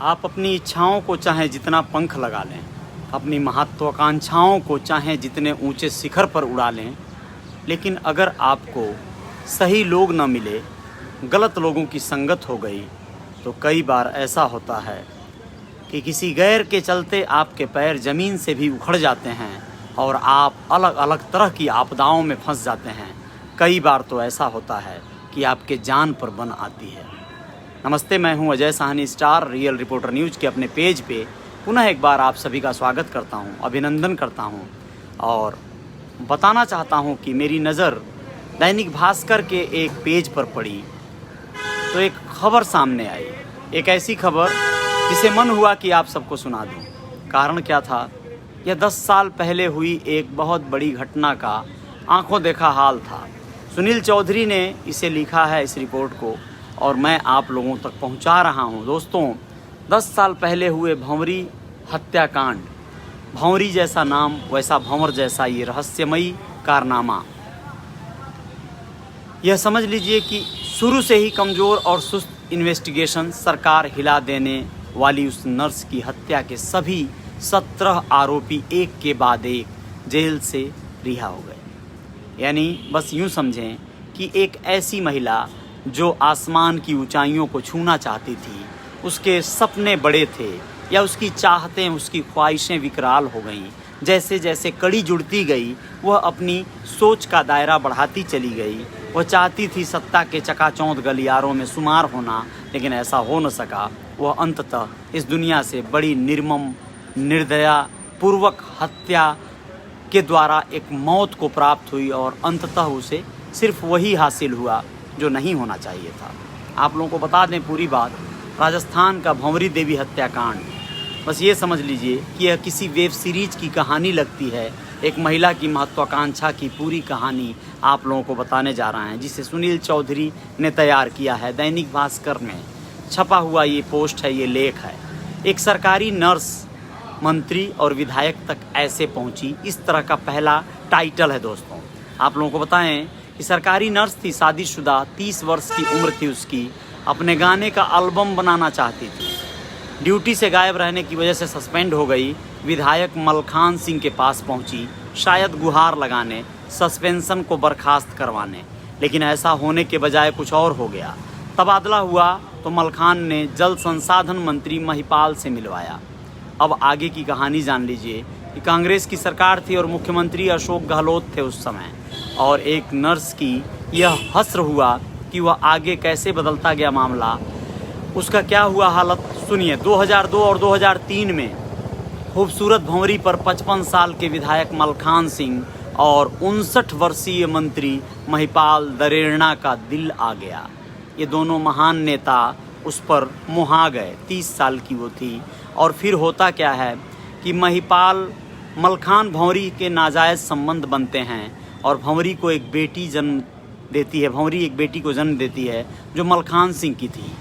आप अपनी इच्छाओं को चाहे जितना पंख लगा लें, अपनी महत्वाकांक्षाओं को चाहे जितने ऊंचे शिखर पर उड़ा लें, लेकिन अगर आपको सही लोग न मिले, गलत लोगों की संगत हो गई, तो कई बार ऐसा होता है कि किसी गैर के चलते आपके पैर ज़मीन से भी उखड़ जाते हैं और आप अलग अलग तरह की आपदाओं में फंस जाते हैं। कई बार तो ऐसा होता है कि आपके जान पर बन आती है। नमस्ते, मैं हूं Ajay Sahni, star real reporter news के अपने पेज पे पुनः एक बार आप सभी का स्वागत करता हूं, अभिनंदन करता हूं और बताना चाहता हूं कि मेरी नज़र दैनिक भास्कर के एक पेज पर पड़ी तो एक खबर सामने आई, एक ऐसी खबर जिसे मन हुआ कि आप सबको सुना दूं। कारण क्या था? यह 10 साल पहले हुई एक बहुत बड़ी घटना का आंखों देखा हाल था। सुनील चौधरी ने इसे लिखा है, इस रिपोर्ट को, और मैं आप लोगों तक पहुंचा रहा हूं। दोस्तों, 10 साल पहले हुए भंवरी हत्याकांड, भंवरी जैसा नाम वैसा भंवर जैसा ये रहस्यमयी कारनामा। यह समझ लीजिए कि शुरू से ही कमज़ोर और सुस्त इन्वेस्टिगेशन, सरकार हिला देने वाली उस नर्स की हत्या के सभी 17 आरोपी एक के बाद एक जेल से रिहा हो गए। यानी बस यूँ समझें कि एक ऐसी महिला जो आसमान की ऊंचाइयों को छूना चाहती थी, उसके सपने बड़े थे या उसकी चाहतें, उसकी ख्वाहिशें विकराल हो गईं। जैसे जैसे कड़ी जुड़ती गई, वह अपनी सोच का दायरा बढ़ाती चली गई। वह चाहती थी सत्ता के चकाचौंध गलियारों में शुमार होना, लेकिन ऐसा हो न सका। वह अंततः इस दुनिया से बड़ी निर्मम, निर्दया पूर्वक हत्या के द्वारा एक मौत को प्राप्त हुई और अंततः उसे सिर्फ वही हासिल हुआ जो नहीं होना चाहिए था। आप लोगों को बता दें पूरी बात, राजस्थान का भंवरी देवी हत्याकांड, बस ये समझ लीजिए कि यह किसी वेब सीरीज की कहानी लगती है। एक महिला की महत्वाकांक्षा की पूरी कहानी आप लोगों को बताने जा रहे हैं, जिसे सुनील चौधरी ने तैयार किया है। दैनिक भास्कर में छपा हुआ ये पोस्ट है, ये लेख है। एक सरकारी नर्स मंत्री और विधायक तक ऐसे पहुंची, इस तरह का पहला टाइटल है। दोस्तों, आप लोगों को बताएं कि सरकारी नर्स थी, शादीशुदा, 30 वर्ष की उम्र थी उसकी, अपने गाने का एल्बम बनाना चाहती थी। ड्यूटी से गायब रहने की वजह से सस्पेंड हो गई। विधायक मलखान सिंह के पास पहुंची, शायद गुहार लगाने, सस्पेंशन को बर्खास्त करवाने, लेकिन ऐसा होने के बजाय कुछ और हो गया। तबादला हुआ तो मलखान ने जल संसाधन मंत्री महिपाल से मिलवाया। अब आगे की कहानी जान लीजिए कि कांग्रेस की सरकार थी और मुख्यमंत्री अशोक गहलोत थे उस समय, और एक नर्स की यह हस्र हुआ कि वह आगे कैसे बदलता गया मामला, उसका क्या हुआ हालत, सुनिए। 2002 और 2003 में खूबसूरत भंवरी पर 55 साल के विधायक मलखान सिंह और 59 वर्षीय मंत्री महिपाल दरेरणा का दिल आ गया। ये दोनों महान नेता उस पर मुहा गए। 30 साल की वो थी। और फिर होता क्या है कि महिपाल मलखान भंवरी के नाजायज़ संबंध बनते हैं और भंवरी को एक बेटी जन्म देती है। भंवरी एक बेटी को जन्म देती है जो मलखान सिंह की थी।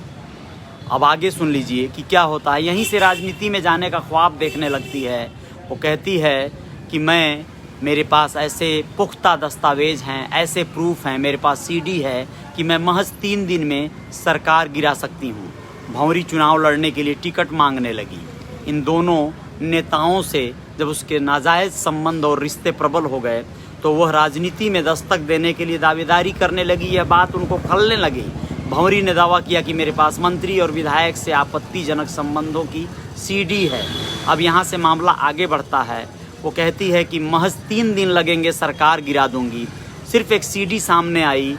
अब आगे सुन लीजिए कि क्या होता है। यहीं से राजनीति में जाने का ख्वाब देखने लगती है। वो कहती है कि मेरे पास ऐसे पुख्ता दस्तावेज हैं, ऐसे प्रूफ हैं, मेरे पास सीडी है कि मैं महज 3 दिन में सरकार गिरा सकती हूँ। भंवरी चुनाव लड़ने के लिए टिकट मांगने लगी। इन दोनों नेताओं से जब उसके नाजायज़ संबंध और रिश्ते प्रबल हो गए तो वह राजनीति में दस्तक देने के लिए दावेदारी करने लगी। यह बात उनको खलने लगी। भंवरी ने दावा किया कि मेरे पास मंत्री और विधायक से आपत्तिजनक संबंधों की सीडी है। अब यहाँ से मामला आगे बढ़ता है। वो कहती है कि महज 3 दिन लगेंगे, सरकार गिरा दूंगी। सिर्फ एक सीडी सामने आई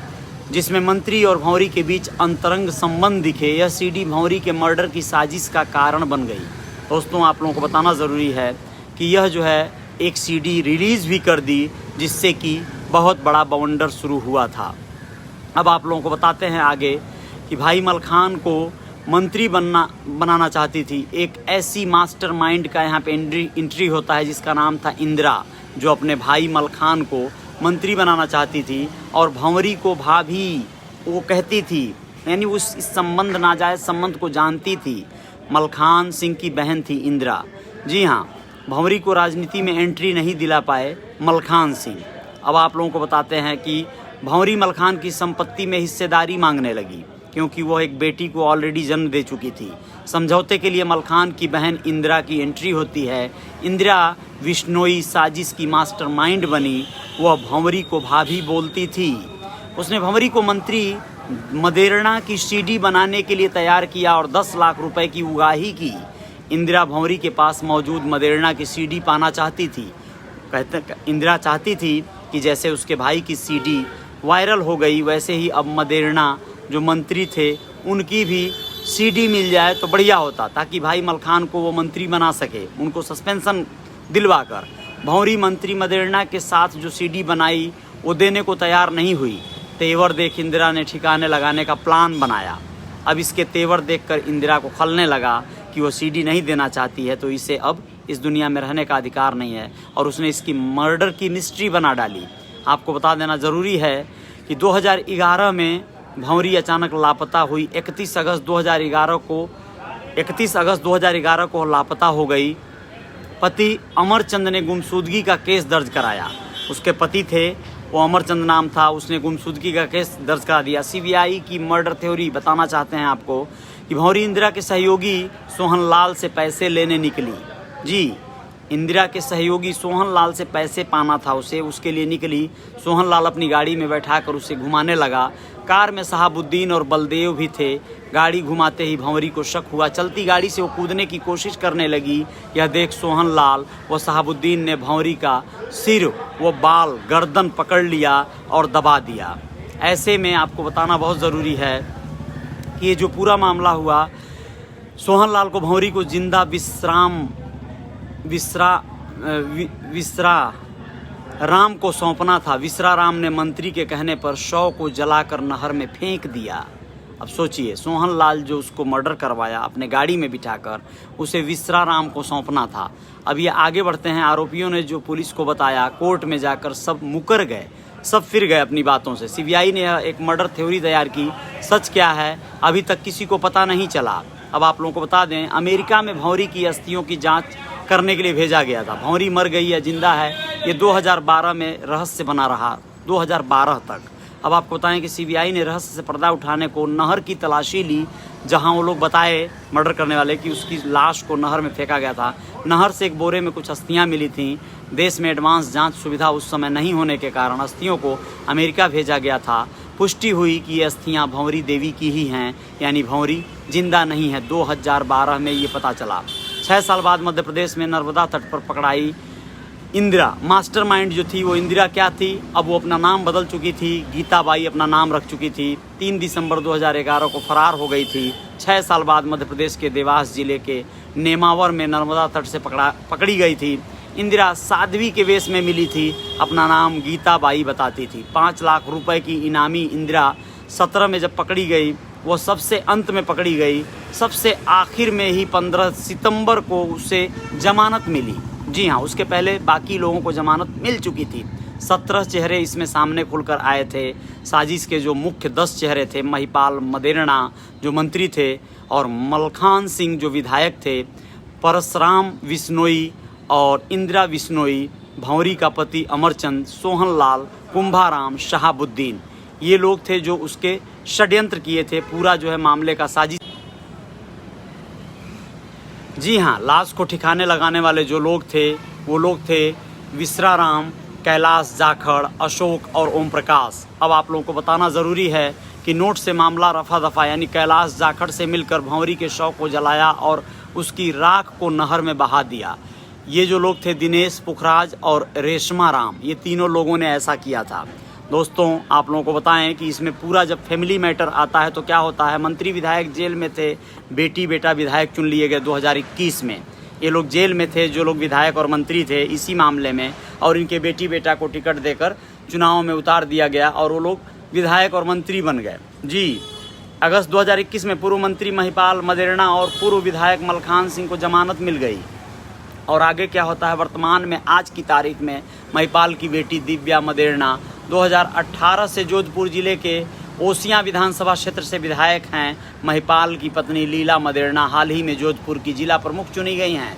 जिसमें मंत्री और भंवरी के बीच अंतरंग संबंध दिखे। यह सीडी भंवरी के मर्डर की साजिश का कारण बन गई। दोस्तों, आप लोगों को बताना ज़रूरी है कि यह जो है एक सीडी रिलीज़ भी कर दी, जिससे कि बहुत बड़ा बवंडर शुरू हुआ था। अब आप लोगों को बताते हैं आगे कि भाई मलखान को मंत्री बनाना चाहती थी। एक ऐसी मास्टरमाइंड का यहाँ पे एंट्री होता है जिसका नाम था इंदिरा, जो अपने भाई मलखान को मंत्री बनाना चाहती थी और भंवरी को भाभी वो कहती थी, यानी उस इस संबंध, नाजायज़ संबंध को जानती थी। मलखान सिंह की बहन थी इंदिरा। जी हाँ, भंवरी को राजनीति में एंट्री नहीं दिला पाए मलखान सिंह। अब आप लोगों को बताते हैं कि भंवरी मलखान की संपत्ति में हिस्सेदारी मांगने लगी, क्योंकि वह एक बेटी को ऑलरेडी जन्म दे चुकी थी। समझौते के लिए मलखान की बहन इंदिरा की एंट्री होती है। इंदिरा विश्नोई साजिश की मास्टरमाइंड बनी। वह भंवरी को भाभी बोलती थी। उसने भंवरी को मंत्री मदेरणा की सीडी बनाने के लिए तैयार किया और 10 लाख रुपए की उगाही की। इंदिरा भंवरी के पास मौजूद मदेरणा की सीडी पाना चाहती थी। इंदिरा चाहती थी कि जैसे उसके भाई की सीडी वायरल हो गई, वैसे ही अब मदेरणा जो मंत्री थे उनकी भी सीडी मिल जाए तो बढ़िया होता, ताकि भाई मलखान को वो मंत्री बना सके, उनको सस्पेंशन दिलवा कर। भंवरी मंत्री मदेरणा के साथ जो सीडी बनाई वो देने को तैयार नहीं हुई। तेवर देख इंदिरा ने ठिकाने लगाने का प्लान बनाया। अब इसके तेवर देखकर इंदिरा को खलने लगा कि वो सीडी नहीं देना चाहती है तो इसे अब इस दुनिया में रहने का अधिकार नहीं है, और उसने इसकी मर्डर की मिस्ट्री बना डाली। आपको बता देना ज़रूरी है कि 2011 में भंवरी अचानक लापता हुई। 31 अगस्त 2011 को लापता हो गई। पति अमरचंद ने गुमशुदगी का केस दर्ज कराया। उसके पति थे, वो अमरचंद नाम था, उसने गुमशुदगी का केस दर्ज करा दिया। सीबीआई की मर्डर थ्योरी बताना चाहते हैं आपको कि भंवरी इंदिरा के सहयोगी सोहन लाल से पैसे लेने निकली। जी, इंदिरा के सहयोगी सोहन लाल से पैसे पाना था उसे, उसके लिए निकली। सोहन लाल अपनी गाड़ी में बैठाकर उसे घुमाने लगा। कार में शहाबुद्दीन और बलदेव भी थे। गाड़ी घुमाते ही भंवरी को शक हुआ। चलती गाड़ी से वो कूदने की कोशिश करने लगी। यह देख सोहन लाल व शहाबुद्दीन ने भंवरी का सिर व बाल गर्दन पकड़ लिया और दबा दिया। ऐसे में आपको बताना बहुत ज़रूरी है कि ये जो पूरा मामला हुआ, सोहन लाल को भंवरी को जिंदा विश्रा राम को सौंपना था। विश्रा राम ने मंत्री के कहने पर शव को जलाकर नहर में फेंक दिया। अब सोचिए, सोहन लाल जो उसको मर्डर करवाया अपने गाड़ी में बिठाकर, उसे विश्रा राम को सौंपना था। अब ये आगे बढ़ते हैं। आरोपियों ने जो पुलिस को बताया, कोर्ट में जाकर सब मुकर गए, सब फिर गए अपनी बातों से। सीबीआई ने एक मर्डर थ्योरी तैयार की। सच क्या है अभी तक किसी को पता नहीं चला। अब आप लोगों को बता दें, अमेरिका में भंवरी की अस्थियों की जांच करने के लिए भेजा गया था। भंवरी मर गई या जिंदा है, ये 2012 में रहस्य बना रहा, 2012 तक। अब आपको बताएं कि सीबीआई ने रहस्य से पर्दा उठाने को नहर की तलाशी ली, जहां वो लोग बताए मर्डर करने वाले कि उसकी लाश को नहर में फेंका गया था। नहर से एक बोरे में कुछ अस्थियां मिली थीं। देश में एडवांस जांच सुविधा उस समय नहीं होने के कारण अस्थियों को अमेरिका भेजा गया था। पुष्टि हुई कि ये अस्थियां भंवरी देवी की ही हैं, यानी भंवरी जिंदा नहीं है। 2012 में ये पता चला। 6 साल बाद मध्य प्रदेश में नर्मदा तट पर पकड़ाई इंदिरा। मास्टरमाइंड जो थी वो इंदिरा क्या थी, अब वो अपना नाम बदल चुकी थी। गीताबाई अपना नाम रख चुकी थी। 3 दिसंबर 2011 को फरार हो गई थी। 6 साल बाद मध्य प्रदेश के देवास जिले के नेमावर में नर्मदा तट से पकड़ी गई थी। इंदिरा साध्वी के वेश में मिली थी। अपना नाम गीताबाई बताती थी। 5 लाख रुपए की इनामी इंदिरा 17 में जब पकड़ी गई, वो सबसे अंत में पकड़ी गई। सबसे आखिर में ही 15 सितंबर को उसे जमानत मिली। जी हाँ, उसके पहले बाकी लोगों को जमानत मिल चुकी थी। 17 चेहरे इसमें सामने खुलकर आए थे। साजिश के जो मुख्य 10 चेहरे थे, महिपाल मदेरणा जो मंत्री थे, और मलखान सिंह जो विधायक थे, परशुराम विश्नोई और इंदिरा विश्नोई, भंवरी का पति अमरचंद, सोहन लाल, कुंभाराम, शहाबुद्दीन, ये लोग थे जो उसके षड्यंत्र किए थे। पूरा जो है मामले का साजिश। जी हाँ, लाश को ठिकाने लगाने वाले जो लोग थे, वो लोग थे विश्रा राम, कैलाश जाखड़, अशोक और ओम प्रकाश। अब आप लोगों को बताना ज़रूरी है कि नोट से मामला रफा दफा, यानी कैलाश जाखड़ से मिलकर भंवरी के शव को जलाया और उसकी राख को नहर में बहा दिया। ये जो लोग थे दिनेश पुखराज और रेशमा राम, ये तीनों लोगों ने ऐसा किया था। दोस्तों, आप लोगों को बताएं कि इसमें पूरा जब फैमिली मैटर आता है तो क्या होता है। मंत्री विधायक जेल में थे, बेटी बेटा विधायक चुन लिए गए 2021 में। ये लोग जेल में थे, जो लोग विधायक और मंत्री थे इसी मामले में, और इनके बेटी बेटा को टिकट देकर चुनाव में उतार दिया गया और वो लोग विधायक और मंत्री बन गए। जी, अगस्त 2021 में पूर्व मंत्री महिपाल मदेरणा और पूर्व विधायक मलखान सिंह को जमानत मिल गई। और आगे क्या होता है, वर्तमान में आज की तारीख में महिपाल की बेटी दिव्या मदेरणा 2018 से जोधपुर जिले के ओसियां विधानसभा क्षेत्र से विधायक हैं। महिपाल की पत्नी लीला मदेरणा हाल ही में जोधपुर की जिला प्रमुख चुनी गई हैं।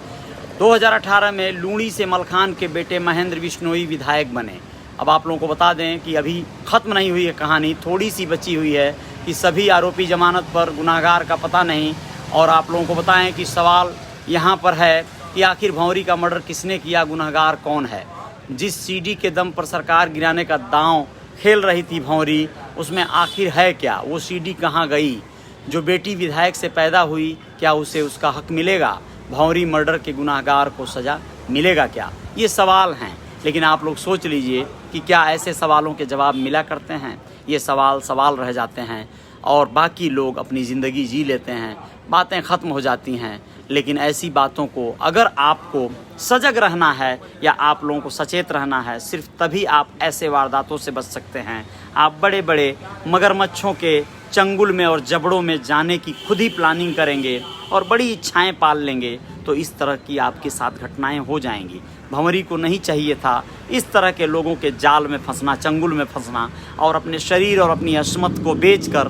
2018 में लूणी से मलखान के बेटे महेंद्र विश्नोई विधायक बने। अब आप लोगों को बता दें कि अभी ख़त्म नहीं हुई है कहानी, थोड़ी सी बची हुई है कि सभी आरोपी जमानत पर, गुनाहगार का पता नहीं, और आप लोगों को बताएं कि सवाल यहाँ पर है कि आखिर भंवरी का मर्डर किसने किया, गुनहगार कौन है। जिस सीडी के दम पर सरकार गिराने का दांव खेल रही थी भंवरी, उसमें आखिर है क्या, वो सीडी कहाँ गई। जो बेटी विधायक से पैदा हुई, क्या उसे उसका हक मिलेगा, भंवरी मर्डर के गुनहगार को सज़ा मिलेगा क्या, ये सवाल हैं। लेकिन आप लोग सोच लीजिए कि क्या ऐसे सवालों के जवाब मिला करते हैं। ये सवाल रह जाते हैं और बाकी लोग अपनी ज़िंदगी जी लेते हैं, बातें ख़त्म हो जाती हैं। लेकिन ऐसी बातों को अगर आपको सजग रहना है या आप लोगों को सचेत रहना है, सिर्फ तभी आप ऐसे वारदातों से बच सकते हैं। आप बड़े बड़े मगरमच्छों के चंगुल में और जबड़ों में जाने की खुद ही प्लानिंग करेंगे और बड़ी इच्छाएं पाल लेंगे, तो इस तरह की आपके साथ घटनाएं हो जाएंगी। भंवरी को नहीं चाहिए था इस तरह के लोगों के जाल में फंसना, चंगुल में फंसना और अपने शरीर और अपनी अस्मत को बेचकर